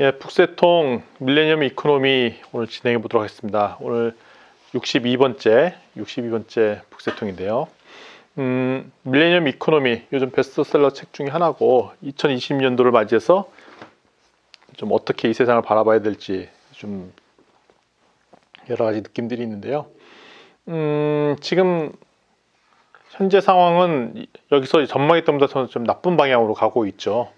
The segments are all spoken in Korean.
예, 북새통 밀레니엄 이코노미 오늘 진행해 보도록 하겠습니다. 오늘 62번째 북새통인데요. 밀레니엄 이코노미 요즘 베스트셀러 책 중에 하나고 2020년도를 맞이해서 좀 어떻게 이 세상을 바라봐야 될지 좀 여러 가지 느낌들이 있는데요. 지금 현재 상황은 여기서 전망했던 것보다 좀 나쁜 방향으로 가고 있죠.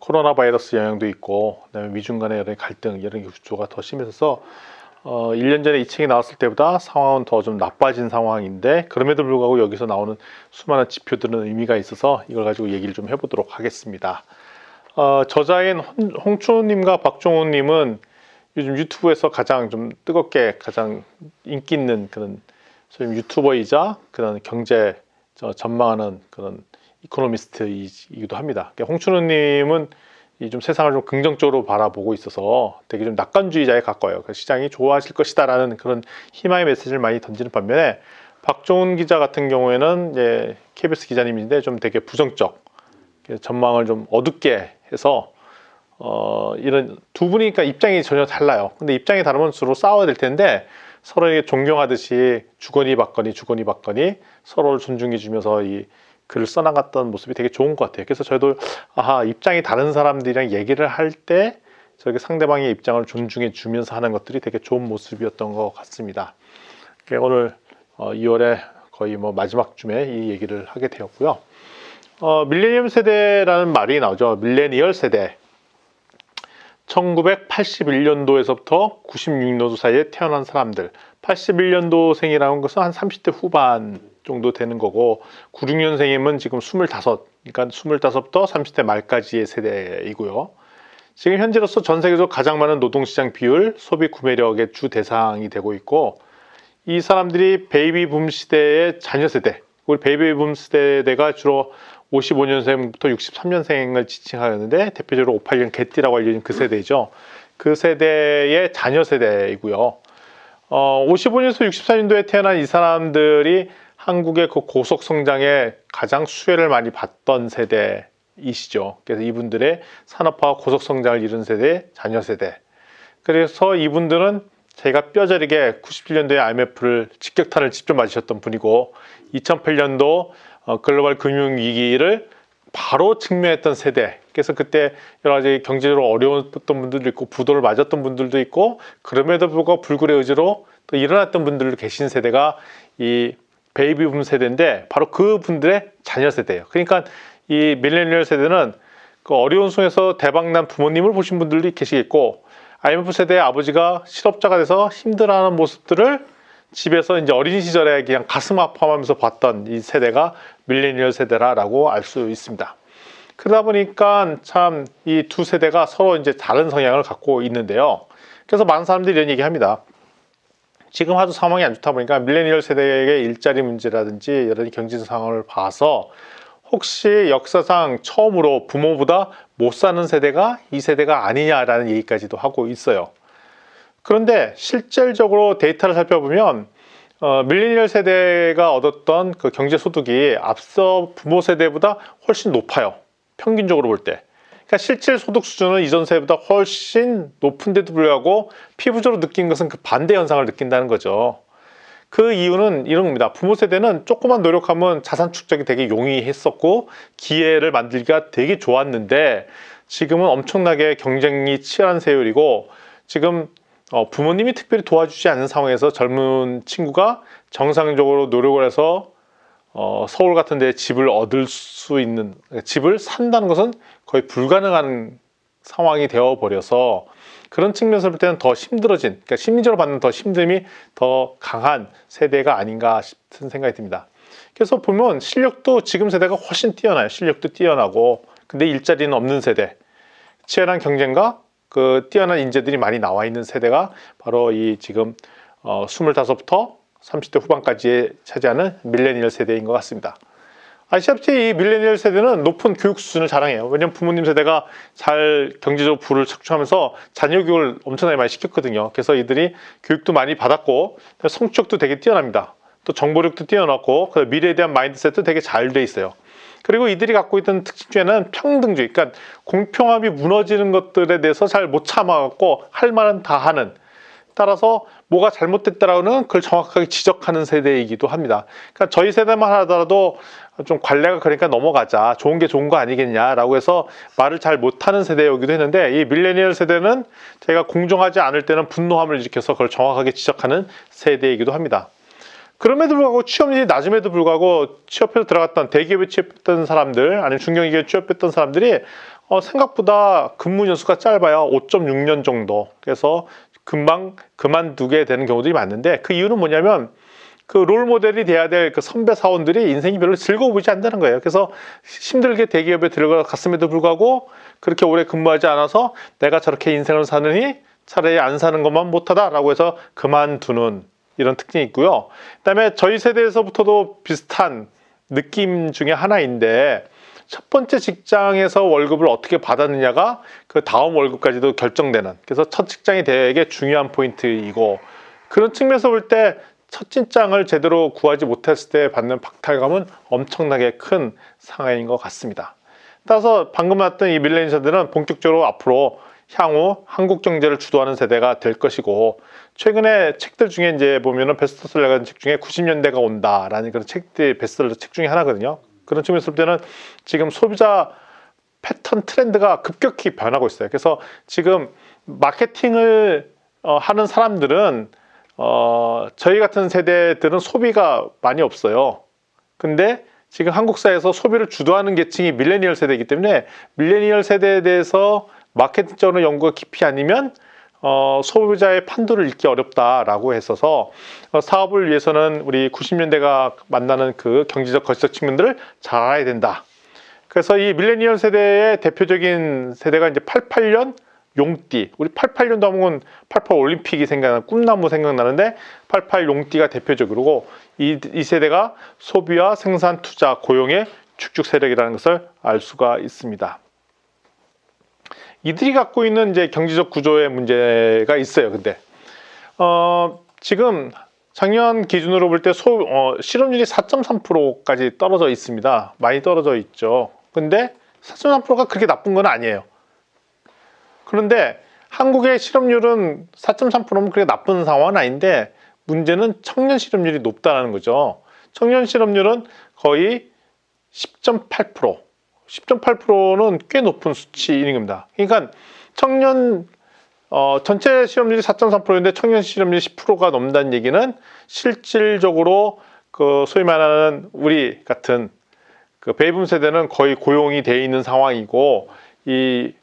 코로나 바이러스 영향도 있고, 그다음에 미중 간의 여러 갈등, 여러 구조가 더 심해져서 1년 전에 이 책이 나왔을 때보다 상황은 더 좀 나빠진 상황인데, 그럼에도 불구하고 여기서 나오는 수많은 지표들은 의미가 있어서 이걸 가지고 얘기를 좀 해보도록 하겠습니다. 저자인 홍춘호님과 박종훈님은 요즘 유튜브에서 가장 좀 뜨겁게 가장 인기 있는 그런 소위 유튜버이자 그런 경제 전망하는 그런 이코노미스트이기도 합니다. 홍춘호님은 좀 세상을 좀 긍정적으로 바라보고 있어서 되게 좀 낙관주의자에 가까워요. 시장이 좋아질 것이다라는 그런 희망의 메시지를 많이 던지는 반면에 박종훈 기자 같은 경우에는 이제 KBS 기자님인데 좀 되게 부정적, 전망을 좀 어둡게 해서 이런 두 분이니까 입장이 전혀 달라요. 근데 입장이 다르면 서로 싸워야 될 텐데 서로에게 존경하듯이 주거니 받거니 서로를 존중해 주면서 이 글을 써나갔던 모습이 되게 좋은 것 같아요. 그래서 저희도 입장이 다른 사람들이랑 얘기를 할 때 저렇게 상대방의 입장을 존중해 주면서 하는 것들이 되게 좋은 모습이었던 것 같습니다. 오늘 2월에 거의 마지막 쯤에 이 얘기를 하게 되었고요. 밀레니엄 세대라는 말이 나오죠. 밀레니얼 세대. 1981년도에서부터 96년도 사이에 태어난 사람들. 81년도생이라는 것은 한 30대 후반 정도 되는 거고, 96년생이면 지금 25, 그러니까 25부터 30대 말까지의 세대이고요. 지금 현재로서 전 세계적으로 가장 많은 노동시장 비율, 소비 구매력의 주 대상이 되고 있고, 이 사람들이 베이비붐 시대의 자녀 세대, 우리 베이비붐 세대가 주로 55년생부터 63년생을 지칭하였는데 대표적으로 58년 개띠라고 알려진 그 세대죠. 그 세대의 자녀 세대이고요. 55년에서 64년도에 태어난 이 사람들이 한국의 그 고속 성장에 가장 수혜를 많이 받던 세대이시죠. 그래서 이분들의 산업화와 고속 성장을 이룬 세대, 자녀 세대. 그래서 이분들은 제가 뼈저리게 97년도에 IMF를 직격탄을 직접 맞으셨던 분이고, 2008년도 글로벌 금융위기를 바로 직면했던 세대. 그래서 그때 여러 가지 경제적으로 어려웠던 분들도 있고 부도를 맞았던 분들도 있고, 그럼에도 불구하고 불굴의 의지로 또 일어났던 분들 계신 세대가 이 베이비붐 세대인데 바로 그분들의 자녀 세대예요. 그러니까 이 밀레니얼 세대는 그 어려운 속에서 대박난 부모님을 보신 분들도 계시겠고, IMF 세대의 아버지가 실업자가 돼서 힘들어하는 모습들을 집에서 이제 어린 시절에 그냥 가슴 아파하면서 봤던 이 세대가 밀레니얼 세대라고 알 수 있습니다. 그러다 보니까 참 이 두 세대가 서로 이제 다른 성향을 갖고 있는데요. 그래서 많은 사람들이 이런 얘기 합니다. 지금 아주 상황이 안 좋다 보니까 밀레니얼 세대의 일자리 문제라든지 여러 경제 상황을 봐서 혹시 역사상 처음으로 부모보다 못 사는 세대가 이 세대가 아니냐라는 얘기까지도 하고 있어요. 그런데 실질적으로 데이터를 살펴보면 밀레니얼 세대가 얻었던 그 경제소득이 앞서 부모 세대보다 훨씬 높아요. 평균적으로 볼 때. 그러니까 실질 소득 수준은 이전 세대보다 훨씬 높은데도 불구하고 피부적으로 느낀 것은 그 반대 현상을 느낀다는 거죠. 그 이유는 이런 겁니다. 부모 세대는 조금만 노력하면 자산 축적이 되게 용이했었고 기회를 만들기가 되게 좋았는데, 지금은 엄청나게 경쟁이 치열한 세율이고, 지금 부모님이 특별히 도와주지 않는 상황에서 젊은 친구가 정상적으로 노력을 해서 서울 같은 데 집을 얻을 수 있는, 집을 산다는 것은 거의 불가능한 상황이 되어버려서 그런 측면에서 볼 때는 더 힘들어진, 그러니까 심리적으로 받는 더 힘듦이 더 강한 세대가 아닌가 싶은 생각이 듭니다. 그래서 보면 실력도 지금 세대가 훨씬 뛰어나요. 실력도 뛰어나고, 근데 일자리는 없는 세대, 치열한 경쟁과 그 뛰어난 인재들이 많이 나와 있는 세대가 바로 이 지금 25부터 30대 후반까지 차지하는 밀레니얼 세대인 것 같습니다. 아시다시피 이 밀레니얼 세대는 높은 교육 수준을 자랑해요. 왜냐하면 부모님 세대가 잘 경제적으로 부를 착취하면서 자녀 교육을 엄청나게 많이 시켰거든요. 그래서 이들이 교육도 많이 받았고 성격도 되게 뛰어납니다. 또 정보력도 뛰어났고 미래에 대한 마인드셋도 되게 잘 돼 있어요. 그리고 이들이 갖고 있던 특징 중에는 평등주의, 그러니까 공평함이 무너지는 것들에 대해서 잘 못 참아갖고 할 말은 다 하는, 따라서 뭐가 잘못됐다라고는 그걸 정확하게 지적하는 세대이기도 합니다. 그러니까 저희 세대만 하더라도 좀 관례가 그러니까 넘어가자, 좋은 게 좋은 거 아니겠냐라고 해서 말을 잘 못하는 세대이기도 했는데, 이 밀레니얼 세대는 제가 공정하지 않을 때는 분노함을 일으켜서 그걸 정확하게 지적하는 세대이기도 합니다. 그럼에도 불구하고 취업률이 낮음에도 불구하고 취업해서 들어갔던, 대기업에 취업했던 사람들, 아니면 중견기업에 취업했던 사람들이 생각보다 근무 연수가 짧아요. 5.6년 정도. 그래서 금방 그만두게 되는 경우들이 많은데, 그 이유는 뭐냐면 그 롤모델이 돼야 될 그 선배 사원들이 인생이 별로 즐거워 보이지 않는다는 거예요. 그래서 힘들게 대기업에 들어갔음에도 불구하고 그렇게 오래 근무하지 않아서 내가 저렇게 인생을 사느니 차라리 안 사는 것만 못하다라고 해서 그만두는 이런 특징이 있고요. 그다음에 저희 세대에서부터도 비슷한 느낌 중에 하나인데, 첫 번째 직장에서 월급을 어떻게 받았느냐가 그 다음 월급까지도 결정되는, 그래서 첫 직장이 되게 중요한 포인트이고, 그런 측면에서 볼 때 첫 직장을 제대로 구하지 못했을 때 받는 박탈감은 엄청나게 큰 상황인 것 같습니다. 따라서 방금 나왔던 이 밀레니얼들은 본격적으로 앞으로 향후 한국 경제를 주도하는 세대가 될 것이고, 최근에 책들 중에 이제 보면은 베스트셀러 같은 책 중에 90년대가 온다라는 그런 책들, 베스트셀러 책 중에 하나거든요. 그런 측면에서 볼 때는 지금 소비자 패턴 트렌드가 급격히 변하고 있어요. 그래서 지금 마케팅을 하는 사람들은 저희 같은 세대들은 소비가 많이 없어요. 근데 지금 한국 사회에서 소비를 주도하는 계층이 밀레니얼 세대이기 때문에 밀레니얼 세대에 대해서 마케팅적으로 연구가 깊이 아니면 소비자의 판도를 읽기 어렵다라고 했어서 사업을 위해서는 우리 90년대가 만나는 그 경제적 거시적 측면들을 잘 알아야 된다. 그래서 이 밀레니얼 세대의 대표적인 세대가 이제 88년 용띠, 우리 88년도 하면 88 올림픽이 생각나는, 꿈나무 생각나는데 88 용띠가 대표적이고, 이 세대가 소비와 생산, 투자, 고용의 축적 세력이라는 것을 알 수가 있습니다. 이들이 갖고 있는 이제 경제적 구조의 문제가 있어요. 근데 지금 작년 기준으로 볼 때 실업률이 4.3%까지 떨어져 있습니다. 많이 떨어져 있죠. 근데 4.3%가 그렇게 나쁜 건 아니에요. 그런데 한국의 실업률은 4.3%면 그렇게 나쁜 상황은 아닌데, 문제는 청년 실업률이 높다는 거죠. 청년 실업률은 거의 10.8%. 10.8%는 꽤 높은 수치인 겁니다. 그러니까 청년 전체 실업률이 4.3%인데 청년 실업률이 10%가 넘는다는 얘기는 실질적으로 그 소위 말하는 우리 같은 그 베이비붐 세대는 거의 고용이 돼 있는 상황이고, 이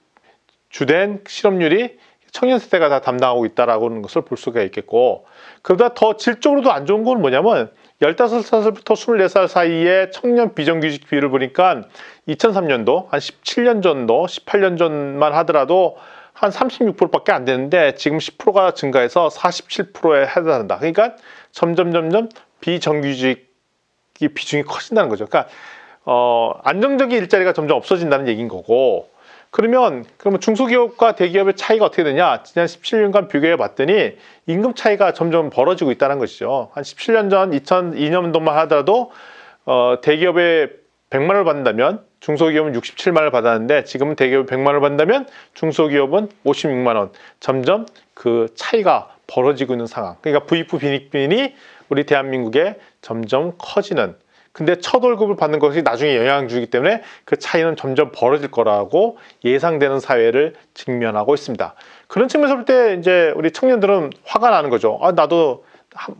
주된 실업률이 청년 세대가 다 담당하고 있다라고 하는 것을 볼 수가 있겠고, 그러다 더 질적으로도 안 좋은 건 뭐냐면 15살부터 24살 사이에 청년 비정규직 비율을 보니까 2003년도 한 17년 전도 18년 전만 하더라도 한 36%밖에 안 되는데 지금 10%가 증가해서 47%에 해당한다. 그러니까 점점 비정규직이 비중이 커진다는 거죠. 그러니까 안정적인 일자리가 점점 없어진다는 얘기인 거고, 그러면 중소기업과 대기업의 차이가 어떻게 되냐? 지난 17년간 비교해 봤더니 임금 차이가 점점 벌어지고 있다는 것이죠. 한 17년 전 2002년도만 하더라도 대기업에 100만 원을 받는다면 중소기업은 67만 원을 받았는데, 지금은 대기업이 100만 원을 받는다면 중소기업은 56만 원. 점점 그 차이가 벌어지고 있는 상황. 그러니까 부익부 빈익빈이 우리 대한민국에 점점 커지는, 근데 첫 월급을 받는 것이 나중에 영향을 주기 때문에 그 차이는 점점 벌어질 거라고 예상되는 사회를 직면하고 있습니다. 그런 측면에서 볼 때 이제 우리 청년들은 화가 나는 거죠. 나도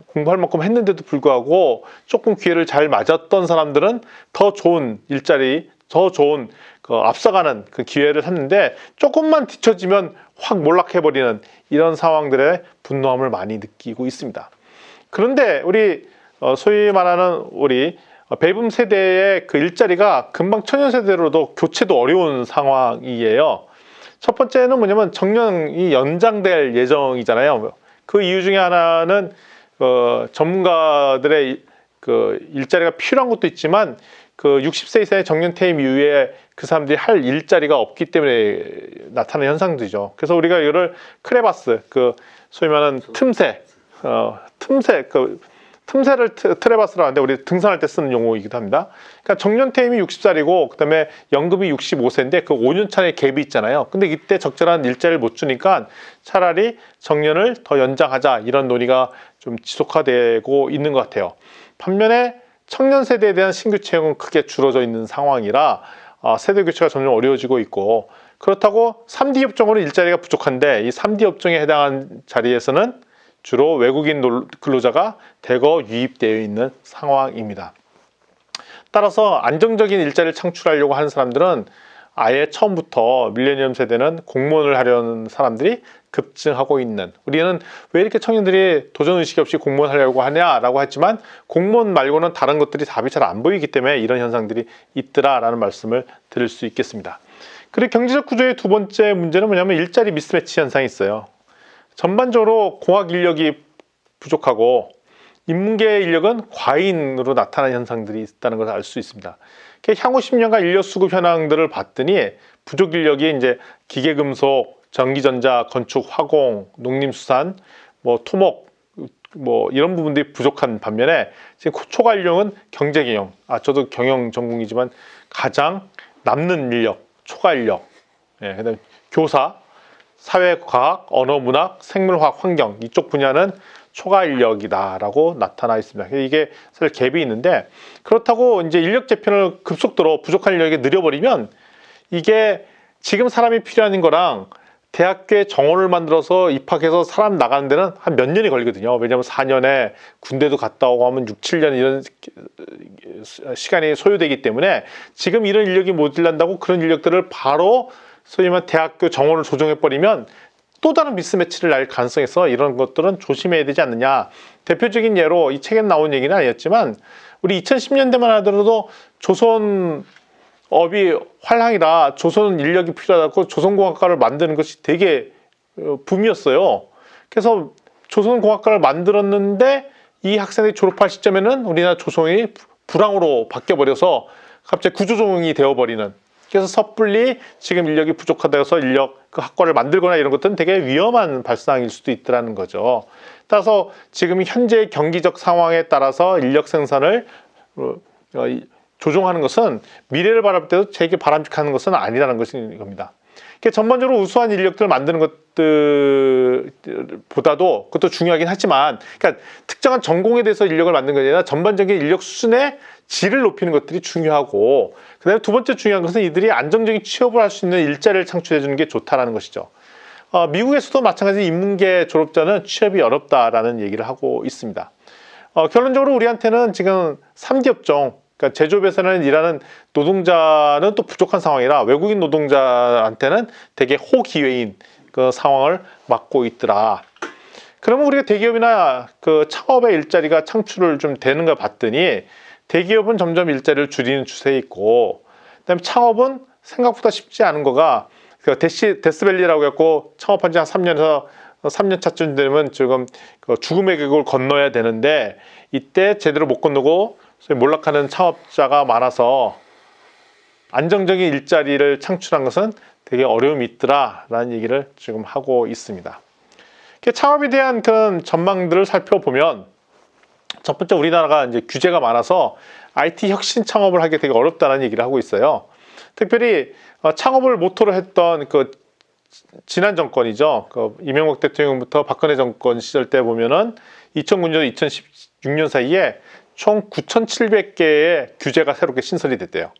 공부할 만큼 했는데도 불구하고 조금 기회를 잘 맞았던 사람들은 더 좋은 일자리, 더 좋은 앞서가는 그 기회를 샀는데, 조금만 뒤처지면 확 몰락해버리는 이런 상황들의 분노함을 많이 느끼고 있습니다. 그런데 우리 소위 말하는 우리 베이비붐 세대의 그 일자리가 금방 청년 세대로도 교체도 어려운 상황이에요. 첫 번째는 뭐냐면 정년이 연장될 예정이잖아요. 그 이유 중에 하나는 전문가들의 그 일자리가 필요한 것도 있지만, 그 60세 이상의 정년 퇴임 이후에 그 사람들이 할 일자리가 없기 때문에 나타나는 현상들이죠. 그래서 우리가 이거를 크레바스, 그 소위 말하는 틈새, 틈새를 트레바스라고 하는데 우리 등산할 때 쓰는 용어이기도 합니다. 그러니까 정년 퇴임이 60살이고 그다음에 연금이 65세인데 그 5년 차의 갭이 있잖아요. 근데 이때 적절한 일자리를 못 주니까 차라리 정년을 더 연장하자 이런 논의가 좀 지속화되고 있는 것 같아요. 반면에 청년 세대에 대한 신규 채용은 크게 줄어져 있는 상황이라 세대 교체가 점점 어려워지고 있고, 그렇다고 3D 업종으로 일자리가 부족한데 이 3D 업종에 해당한 자리에서는 주로 외국인 근로자가 대거 유입되어 있는 상황입니다. 따라서 안정적인 일자리를 창출하려고 하는 사람들은 아예 처음부터 밀레니엄 세대는 공무원을 하려는 사람들이 급증하고 있는, 우리는 왜 이렇게 청년들이 도전의식이 없이 공무원 하려고 하냐라고 했지만 공무원 말고는 다른 것들이 답이 잘 안 보이기 때문에 이런 현상들이 있더라라는 말씀을 드릴 수 있겠습니다. 그리고 경제적 구조의 두 번째 문제는 뭐냐면 일자리 미스매치 현상이 있어요. 전반적으로 공학 인력이 부족하고 인문계 인력은 과잉으로 나타나는 현상들이 있다는 것을 알 수 있습니다. 향후 10년간 인력 수급 현황들을 봤더니 부족 인력이 이제 기계금속, 전기전자, 건축, 화공, 농림수산, 토목 이런 부분들이 부족한 반면에 지금 초과 인력은 경제경영, 저도 경영 전공이지만 가장 남는 인력, 초과 인력, 그다음에 교사, 사회과학, 언어문학, 생물화학, 환경 이쪽 분야는 초과 인력이다라고 나타나 있습니다. 이게 사실 갭이 있는데, 그렇다고 이제 인력 재편을 급속도로 부족한 인력이 늘려버리면 이게 지금 사람이 필요한 거랑 대학교에 정원을 만들어서 입학해서 사람 나가는 데는 한 몇 년이 걸리거든요. 왜냐하면 4년에 군대도 갔다 오고 하면 6, 7년 이런 시간이 소요되기 때문에 지금 이런 인력이 모자란다고 그런 인력들을 바로 소위 말하면 대학교 정원을 조정해버리면 또 다른 미스매치를 날 가능성이 있어 이런 것들은 조심해야 되지 않느냐. 대표적인 예로 이 책에 나온 얘기는 아니었지만 우리 2010년대만 하더라도 조선업이 활황이라 조선 인력이 필요하다고 조선공학과를 만드는 것이 되게 붐이었어요. 그래서 조선공학과를 만들었는데 이 학생들이 졸업할 시점에는 우리나라 조선이 불황으로 바뀌어버려서 갑자기 구조조정이 되어버리는, 그래서 섣불리 지금 인력이 부족하다고 해서 그 학과를 만들거나 이런 것들은 되게 위험한 발상일 수도 있다는 거죠. 따라서 지금 현재 경기적 상황에 따라서 인력 생산을 조종하는 것은 미래를 바라볼 때도 되게 바람직한 것은 아니라는 것인 겁니다. 전반적으로 우수한 인력들을 만드는 것들보다도 그것도 중요하긴 하지만, 그러니까 특정한 전공에 대해서 인력을 만드는 게 아니라 전반적인 인력 수준의 질을 높이는 것들이 중요하고, 그 다음에 두 번째 중요한 것은 이들이 안정적인 취업을 할 수 있는 일자리를 창출해 주는 게 좋다라는 것이죠. 미국에서도 마찬가지 인문계 졸업자는 취업이 어렵다라는 얘기를 하고 있습니다. 결론적으로 우리한테는 지금 3D 업종, 그러니까 제조업에서는 일하는 노동자는 또 부족한 상황이라 외국인 노동자한테는 되게 호기회인 그 상황을 맞고 있더라. 그러면 우리가 대기업이나 그 창업의 일자리가 창출을 좀 되는 걸 봤더니 대기업은 점점 일자리를 줄이는 추세에 있고, 그다음에 창업은 생각보다 쉽지 않은 거가 데스밸리라고 해갖고 창업한 지 한 3년에서 3년 차쯤 되면 지금 죽음의 객을 건너야 되는데 이때 제대로 못 건너고 몰락하는 창업자가 많아서 안정적인 일자리를 창출한 것은 되게 어려움이 있더라라는 얘기를 지금 하고 있습니다. 창업에 대한 그런 전망들을 살펴보면 첫 번째, 우리나라가 이제 규제가 많아서 IT 혁신 창업을 하기 되게 어렵다는 얘기를 하고 있어요. 특별히 창업을 모토로 했던 그 지난 정권이죠. 그 이명박 대통령부터 박근혜 정권 시절 때 보면은 2009년, 2016년 사이에 총 9,700개의 규제가 새롭게 신설이 됐대요.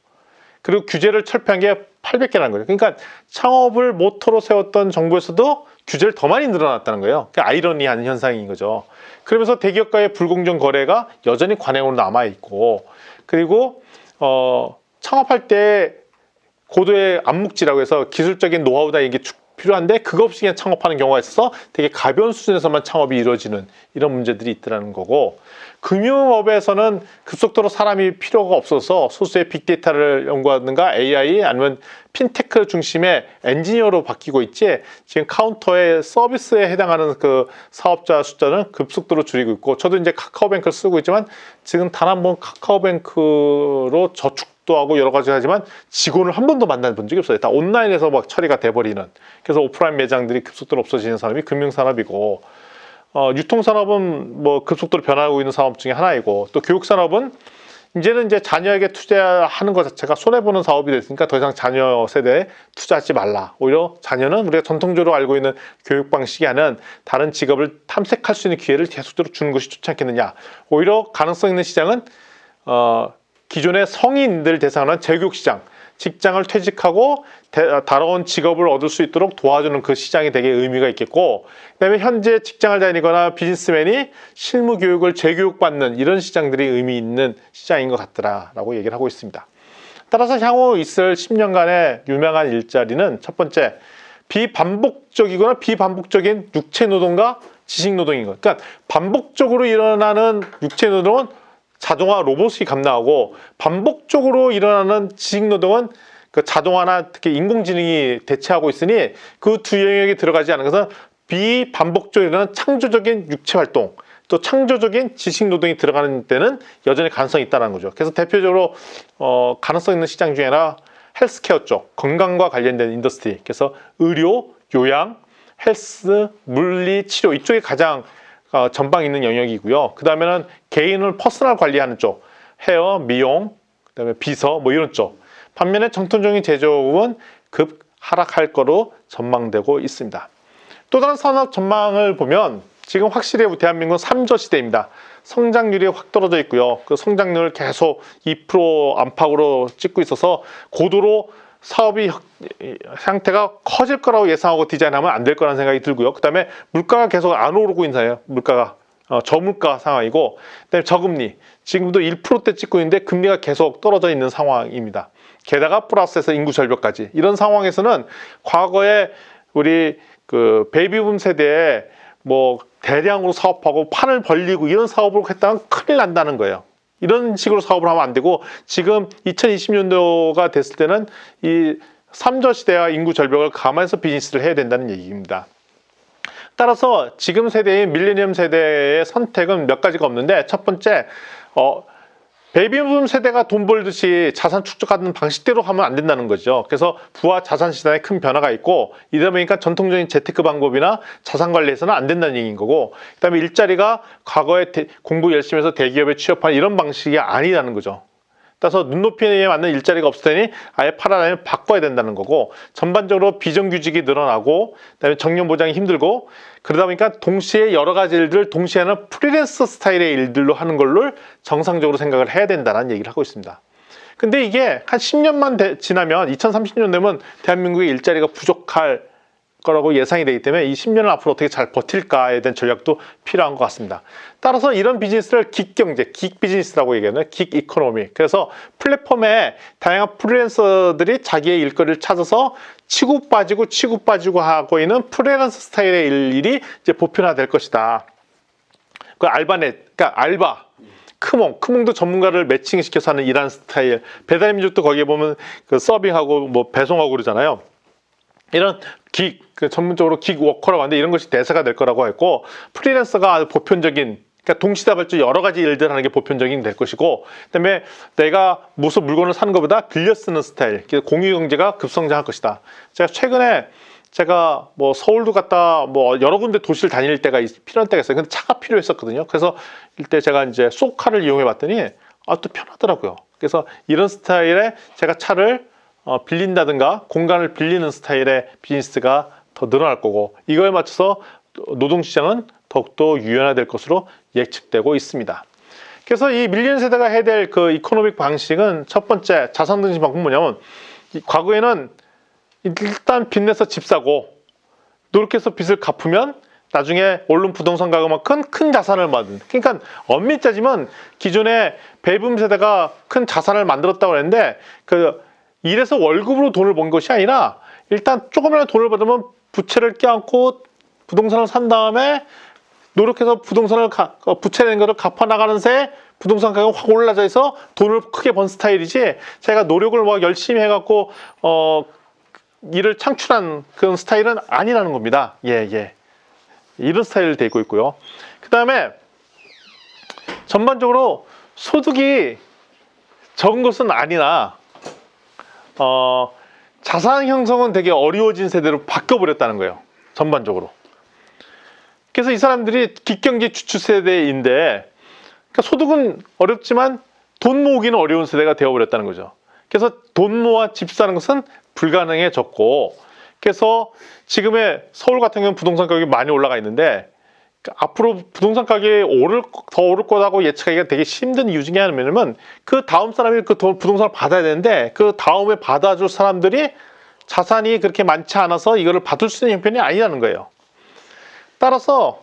그리고 규제를 철폐한 게 800개라는 거예요. 그러니까 창업을 모토로 세웠던 정부에서도 규제를 더 많이 늘어났다는 거예요. 아이러니한 현상인 거죠. 그러면서 대기업과의 불공정 거래가 여전히 관행으로 남아있고, 그리고 창업할 때 고도의 암묵지라고 해서 기술적인 노하우나 이게 필요한데 그거 없이 그냥 창업하는 경우가 있어서 되게 가벼운 수준에서만 창업이 이루어지는 이런 문제들이 있더라는 거고, 금융업에서는 급속도로 사람이 필요가 없어서 소수의 빅데이터를 연구하든가 AI 아니면 핀테크 중심의 엔지니어로 바뀌고 있지, 지금 카운터의 서비스에 해당하는 그 사업자 숫자는 급속도로 줄이고 있고, 저도 이제 카카오뱅크를 쓰고 있지만 지금 단 한 번 카카오뱅크로 저축도 하고 여러 가지 하지만 직원을 한 번도 만나본 적이 없어요. 다 온라인에서 막 처리가 돼버리는. 그래서 오프라인 매장들이 급속도로 없어지는 산업이 금융산업이고, 유통산업은 뭐 급속도로 변화하고 있는 산업 중에 하나이고, 또 교육산업은 이제는 이제 자녀에게 투자하는 것 자체가 손해보는 사업이 됐으니까 더 이상 자녀 세대에 투자하지 말라. 오히려 자녀는 우리가 전통적으로 알고 있는 교육 방식이 아닌 다른 직업을 탐색할 수 있는 기회를 계속적으로 주는 것이 좋지 않겠느냐. 오히려 가능성 있는 시장은 기존의 성인들 대상으로 한 재교육 시장, 직장을 퇴직하고 다른 직업을 얻을 수 있도록 도와주는 그 시장이 되게 의미가 있겠고, 그다음에 현재 직장을 다니거나 비즈니스맨이 실무 교육을 재교육받는 이런 시장들이 의미 있는 시장인 것 같더라라고 얘기를 하고 있습니다. 따라서 향후 있을 10년간의 유명한 일자리는 첫 번째, 비반복적이거나 비반복적인 육체노동과 지식노동인 것. 그러니까 반복적으로 일어나는 육체노동은 자동화 로봇이 감당하고, 반복적으로 일어나는 지식노동은 그 자동화나 특히 인공지능이 대체하고 있으니 그 두 영역이 들어가지 않은 것은 비반복적으로 일어나는 창조적인 육체활동, 또 창조적인 지식노동이 들어가는 데는 여전히 가능성이 있다는 거죠. 그래서 대표적으로 가능성 있는 시장 중에 하나 헬스케어 쪽, 건강과 관련된 인더스트리, 그래서 의료, 요양, 헬스, 물리, 치료 이쪽이 가장 전방 있는 영역이고요. 그 다음에는 개인을 퍼스널 관리하는 쪽, 헤어, 미용, 그 다음에 비서 뭐 이런 쪽. 반면에 전통적인 제조업은 급 하락할 거로 전망되고 있습니다. 또 다른 산업 전망을 보면 지금 확실히 대한민국은 3저 시대입니다. 성장률이 확 떨어져 있고요. 그 성장률을 계속 2% 안팎으로 찍고 있어서 고도로 사업이 상태가 커질 거라고 예상하고 디자인하면 안 될 거라는 생각이 들고요. 그 다음에 물가가 계속 안 오르고 있는 상황이에요. 물가가 저물가 상황이고, 그다음에 저금리 지금도 1%대 찍고 있는데 금리가 계속 떨어져 있는 상황입니다. 게다가 플러스해서 인구 절벽까지, 이런 상황에서는 과거에 우리 그 베이비붐 세대에 뭐 대량으로 사업하고 판을 벌리고 이런 사업을 했다면 큰일 난다는 거예요. 이런 식으로 사업을 하면 안 되고, 지금 2020년도가 됐을 때는 이 3저 시대와 인구 절벽을 감안해서 비즈니스를 해야 된다는 얘기입니다. 따라서 지금 세대인 밀레니엄 세대의 선택은 몇 가지가 없는데, 첫 번째, 베이비붐 세대가 돈 벌듯이 자산 축적하는 방식대로 하면 안 된다는 거죠. 그래서 부와 자산 시장에 큰 변화가 있고, 이러다 보니까 전통적인 재테크 방법이나 자산 관리에서는 안 된다는 얘기인 거고, 그 다음에 일자리가 과거에 공부 열심히 해서 대기업에 취업하는 이런 방식이 아니라는 거죠. 따라서 눈높이에 맞는 일자리가 없을 테니 아예 파라다임을 바꿔야 된다는 거고, 전반적으로 비정규직이 늘어나고, 그다음에 정년 보장이 힘들고, 그러다 보니까 동시에 여러 가지 일들을 동시에 하는 프리랜서 스타일의 일들로 하는 걸로 정상적으로 생각을 해야 된다는 얘기를 하고 있습니다. 근데 이게 한 10년만 지나면 2030년 되면 대한민국의 일자리가 부족할 거라고 예상이 되기 때문에 이 10년을 앞으로 어떻게 잘 버틸까에 대한 전략도 필요한 것 같습니다. 따라서 이런 비즈니스를 긱경제, 긱비즈니스라고 얘기하는 긱이코노미, 그래서 플랫폼에 다양한 프리랜서들이 자기의 일거리를 찾아서 치고 빠지고 하고 있는 프리랜서 스타일의 일이 이제 보편화될 것이다. 그 알바넷, 그러니까 알바, 크몽도 전문가를 매칭시켜서 하는 이런 스타일, 배달민족도 거기에 보면 그 서빙하고 뭐 배송하고 그러잖아요. 이런 전문적으로 긱워커라고 하는데, 이런 것이 대세가 될 거라고 했고, 프리랜서가 보편적인, 그러니까 동시다발적 여러 가지 일들 하는 게 보편적인 될 것이고, 그다음에 내가 무슨 물건을 사는 것보다 빌려 쓰는 스타일, 공유경제가 급성장할 것이다. 제가 뭐 서울도 갔다 뭐 여러 군데 도시를 다닐 때가 필요한 때가 있어요. 근데 차가 필요했었거든요. 그래서 이때 제가 이제 쏘카를 이용해 봤더니 또 편하더라고요. 그래서 이런 스타일의 제가 차를 빌린다든가 공간을 빌리는 스타일의 비즈니스가 더 늘어날 거고, 이거에 맞춰서 노동시장은 더욱더 유연화될 것으로 예측되고 있습니다. 그래서 이 밀리언 세대가 해야 될 그 이코노믹 방식은, 첫 번째 자산 등심 방법은 뭐냐면, 과거에는 일단 빚 내서 집 사고 노력해서 빚을 갚으면 나중에 오른 부동산 가격만큼 큰 자산을 만든, 그러니까 엄밀히 따지면 기존에 베이비붐 세대가 큰 자산을 만들었다고 했는데, 그 일해서 월급으로 돈을 번 것이 아니라 일단 조금이라도 돈을 받으면 부채를 껴안고 부동산을 산 다음에 노력해서 부동산을 부채 낸 거를 갚아 나가는 새 부동산 가격이 확 올라져 있어 돈을 크게 번 스타일이지, 제가 노력을 막 열심히 해갖고 일을 창출한 그런 스타일은 아니라는 겁니다. 예. 이런 스타일을 되고 있고요. 그 다음에 전반적으로 소득이 적은 것은 아니나 자산 형성은 되게 어려워진 세대로 바뀌어버렸다는 거예요. 전반적으로. 그래서 이 사람들이 기경제 주축 세대인데, 그러니까 소득은 어렵지만 돈 모으기는 어려운 세대가 되어버렸다는 거죠. 그래서 돈 모아 집 사는 것은 불가능해졌고, 그래서 지금의 서울 같은 경우는 부동산 가격이 많이 올라가 있는데, 앞으로 부동산 가격이 더 오를 거라고 예측하기가 되게 힘든 이유 중에 하나는, 그 다음 사람이 그 부동산을 받아야 되는데, 그 다음에 받아줄 사람들이 자산이 그렇게 많지 않아서 이거를 받을 수 있는 형편이 아니라는 거예요. 따라서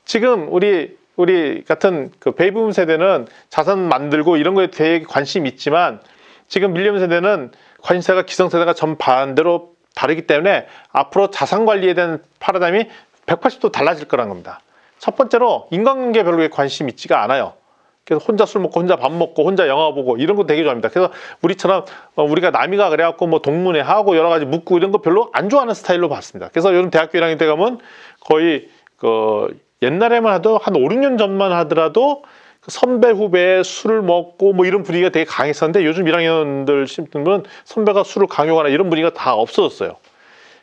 지금 우리 같은 그 베이비붐 세대는 자산 만들고 이런 거에 되게 관심이 있지만, 지금 밀레니엄 세대는 관심사가 기성세대가 전반대로 다르기 때문에 앞으로 자산 관리에 대한 파라다임이 180도 달라질 거란 겁니다. 첫 번째로 인간관계에 별로 관심이 있지가 않아요. 그래서 혼자 술 먹고 혼자 밥 먹고 혼자 영화 보고 이런 거 되게 좋아합니다. 그래서 우리처럼 우리가 남이가 그래갖고 뭐 동문회 하고 여러 가지 묻고 이런 거 별로 안 좋아하는 스타일로 봤습니다. 그래서 요즘 대학교 1학년 때 가면 거의 옛날에만 해도 한 5, 6년 전만 하더라도 선배 후배에 술을 먹고 뭐 이런 분위기가 되게 강했었는데, 요즘 1학년들 신분은 선배가 술을 강요하거나 이런 분위기가 다 없어졌어요.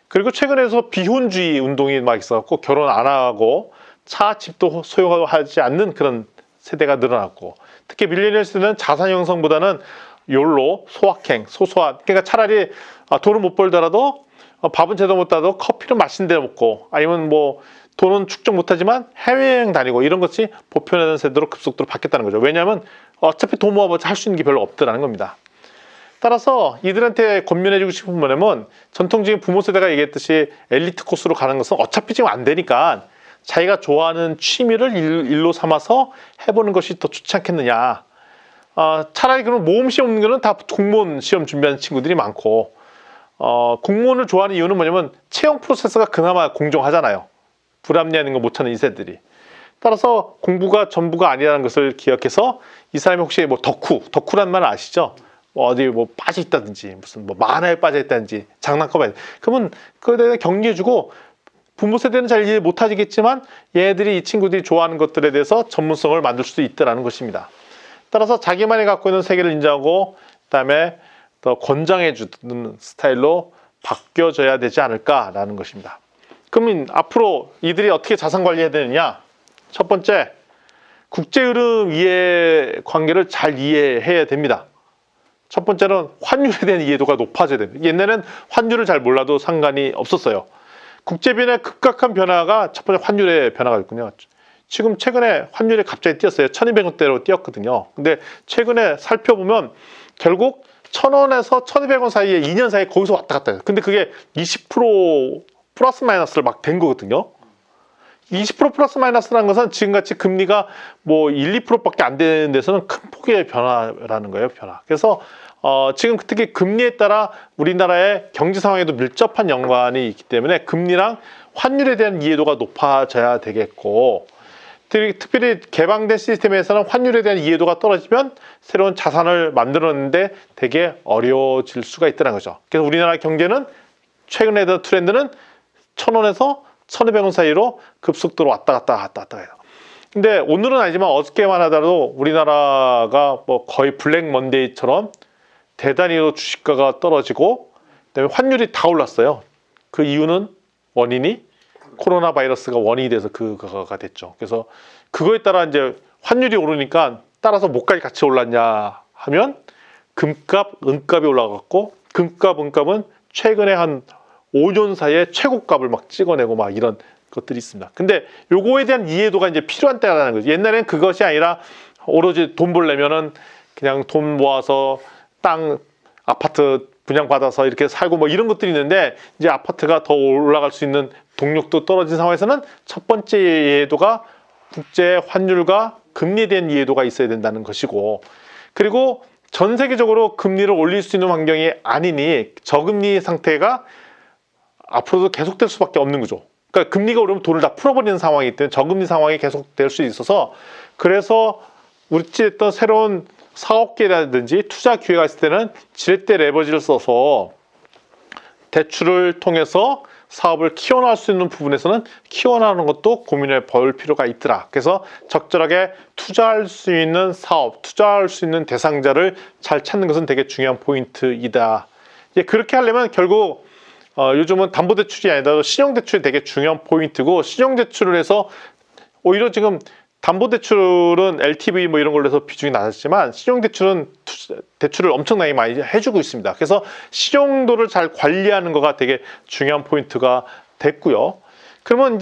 그리고 최근에서 비혼주의 운동이 막 있어갖고 결혼 안 하고 차, 집도 소유하지 않는 그런 세대가 늘어났고, 특히 밀레니얼 세대는 자산 형성보다는 욜로, 소확행, 소소한, 그러니까 차라리 돈을 못 벌더라도 밥은 제대로 못 따도 커피를 마신 데 먹고, 아니면 뭐 돈은 축적 못하지만 해외여행 다니고 이런 것이 보편화된 세대로 급속도로 바뀌었다는 거죠. 왜냐하면 어차피 돈 모아봤자 할 수 있는 게 별로 없더라는 겁니다. 따라서 이들한테 권면해주고 싶은 뭐냐면, 전통적인 부모 세대가 얘기했듯이 엘리트 코스로 가는 것은 어차피 지금 안 되니까 자기가 좋아하는 취미를 일로 삼아서 해보는 것이 더 좋지 않겠느냐. 차라리 그런 모험 시험 없는 거는 다 공무원 시험 준비하는 친구들이 많고, 공무원을 좋아하는 이유는 뭐냐면 채용 프로세스가 그나마 공정하잖아요. 불합리한 거 못 찾는 이 세대들이. 따라서 공부가 전부가 아니라는 것을 기억해서, 이 사람이 혹시 뭐 덕후란 말 아시죠? 어디 뭐 빠져 있다든지, 무슨 뭐 만화에 빠져 있다든지, 장난감에, 그러면 그거에 대해 격려해주고, 부모 세대는 잘 이해 못하겠지만 얘들이, 이 친구들이 좋아하는 것들에 대해서 전문성을 만들 수도 있다는 것입니다. 따라서 자기만이 갖고 있는 세계를 인정하고, 그다음에 더 권장해주는 스타일로 바뀌어져야 되지 않을까라는 것입니다. 그러면 앞으로 이들이 어떻게 자산 관리해야 되느냐? 첫 번째, 국제 흐름 이해 관계를 잘 이해해야 됩니다. 첫 번째는 환율에 대한 이해도가 높아져야 됩니다. 옛날에는 환율을 잘 몰라도 상관이 없었어요. 국제변화의 급격한 변화가 첫 번째 환율의 변화가 있군요. 지금 최근에 환율이 갑자기 뛰었어요. 1200원대로 뛰었거든요. 근데 최근에 살펴보면 결국 1000원에서 1200원 사이에 2년 사이에 거기서 왔다 갔다 해요. 근데 그게 20% 플러스 마이너스를 막 된 거거든요. 20% 플러스 마이너스라는 것은 지금같이 금리가 뭐 1, 2%밖에 안 되는 데서는 큰 폭의 변화라는 거예요. 변화. 그래서 지금 특히 금리에 따라 우리나라의 경제 상황에도 밀접한 연관이 있기 때문에 금리랑 환율에 대한 이해도가 높아져야 되겠고, 특별히 개방된 시스템에서는 환율에 대한 이해도가 떨어지면 새로운 자산을 만들었는데 되게 어려워질 수가 있다는 거죠. 그래서 우리나라 경제는 최근에 든 트렌드는 1000원에서 1200원 사이로 급속도로 왔다 갔다 해요. 근데 오늘은 아니지만 어저께만 하더라도 우리나라가 뭐 거의 블랙 먼데이처럼 대단히 주식가가 떨어지고, 그다음에 환율이 다 올랐어요. 그 이유는 원인이 코로나 바이러스가 원인이 돼서 그거가 됐죠. 그래서 그거에 따라 이제 환율이 오르니까 따라서 뭐까지 같이 올랐냐 하면 금값, 은값이 올라갔고, 금값, 은값은 최근에 한 5년 사이에 최고값을 막 찍어내고 막 이런 것들이 있습니다. 근데 요거에 대한 이해도가 이제 필요한 때라는 거죠. 옛날엔 그것이 아니라 오로지 돈 벌려면은 그냥 돈 모아서 땅, 아파트 분양받아서 이렇게 살고 뭐 이런 것들이 있는데, 이제 아파트가 더 올라갈 수 있는 동력도 떨어진 상황에서는 첫 번째 이해도가 국제 환율과 금리에 대한 이해도가 있어야 된다는 것이고, 그리고 전 세계적으로 금리를 올릴 수 있는 환경이 아니니 저금리 상태가 앞으로도 계속될 수밖에 없는 거죠. 그러니까 금리가 오르면 돈을 다 풀어버리는 상황이기 때문에 저금리 상황이 계속될 수 있어서, 그래서 어찌됐든 새로운 사업계라든지 투자 기회가 있을 때는 지렛대 레버지를 써서 대출을 통해서 사업을 키워나갈 수 있는 부분에서는 키워나가는 것도 고민해 볼 필요가 있더라. 그래서 적절하게 투자할 수 있는 사업, 투자할 수 있는 대상자를 잘 찾는 것은 되게 중요한 포인트이다. 이제 그렇게 하려면 결국 요즘은 담보대출이 아니라 신용대출이 되게 중요한 포인트고, 신용대출을 해서 오히려 지금 담보대출은 LTV 뭐 이런 걸로 해서 비중이 낮았지만 신용대출은 대출을 엄청나게 많이 해주고 있습니다. 그래서 신용도를 잘 관리하는 거가 되게 중요한 포인트가 됐고요. 그러면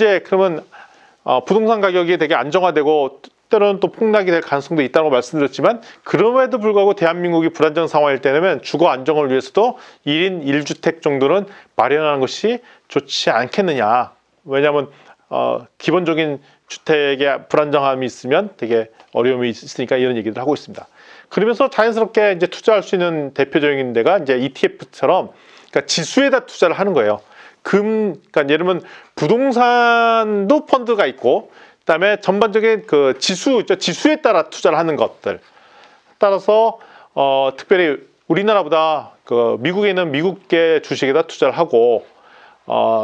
부동산 가격이 되게 안정화되고 때로는 또 폭락이 될 가능성도 있다고 말씀드렸지만, 그럼에도 불구하고 대한민국이 불안정 상황일 때는 주거 안정을 위해서도 1인 1주택 정도는 마련하는 것이 좋지 않겠느냐. 왜냐하면 기본적인 주택의 불안정함이 있으면 되게 어려움이 있으니까 이런 얘기를 하고 있습니다. 그러면서 자연스럽게 이제 투자할 수 있는 대표적인 데가 이제 ETF처럼, 그러니까 지수에다 투자를 하는 거예요. 그러니까 예를 들면 부동산도 펀드가 있고, 그다음에 전반적인 그 지수에 따라 투자를 하는 것들 따라서 특별히 우리나라보다 그 미국에는 미국계 주식에다 투자를 하고,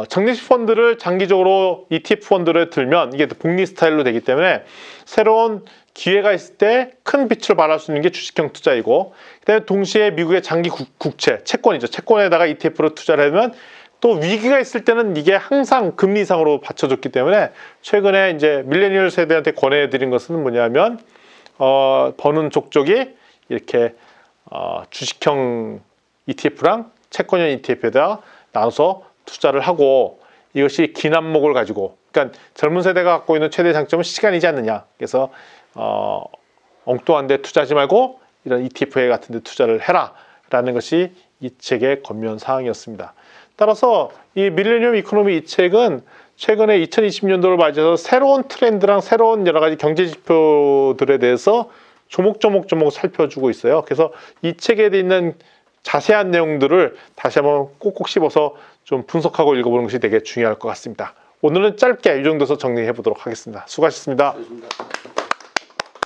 적립식 펀드를 장기적으로 ETF 펀드를 들면 이게 복리 스타일로 되기 때문에 새로운 기회가 있을 때 큰 빛을 발할 수 있는 게 주식형 투자이고, 그다음에 동시에 미국의 장기 국채, 채권이죠. 채권에다가 ETF로 투자를 하면 또 위기가 있을 때는 이게 항상 금리 이상으로 받쳐줬기 때문에, 최근에 이제 밀레니얼 세대한테 권해드린 것은 뭐냐면 버는 족족이 이렇게 주식형 ETF랑 채권형 ETF에다 나눠서 투자를 하고, 이것이 긴 안목을 가지고, 그러니까 젊은 세대가 갖고 있는 최대 장점은 시간이지 않느냐. 그래서 엉뚱한 데 투자하지 말고 이런 ETF 같은 데 투자를 해라 라는 것이 이 책의 권면 사항이었습니다. 따라서 이 밀레니엄 이코노미 이 책은 최근에 2020년도를 맞이해서 새로운 트렌드랑 새로운 여러 가지 경제 지표들에 대해서 조목조목 살펴주고 있어요. 그래서 이 책에 있는 자세한 내용들을 다시 한번 꼭꼭 씹어서 좀 분석하고 읽어보는 것이 되게 중요할 것 같습니다. 오늘은 짧게 이 정도에서 정리해 보도록 하겠습니다. 수고하셨습니다.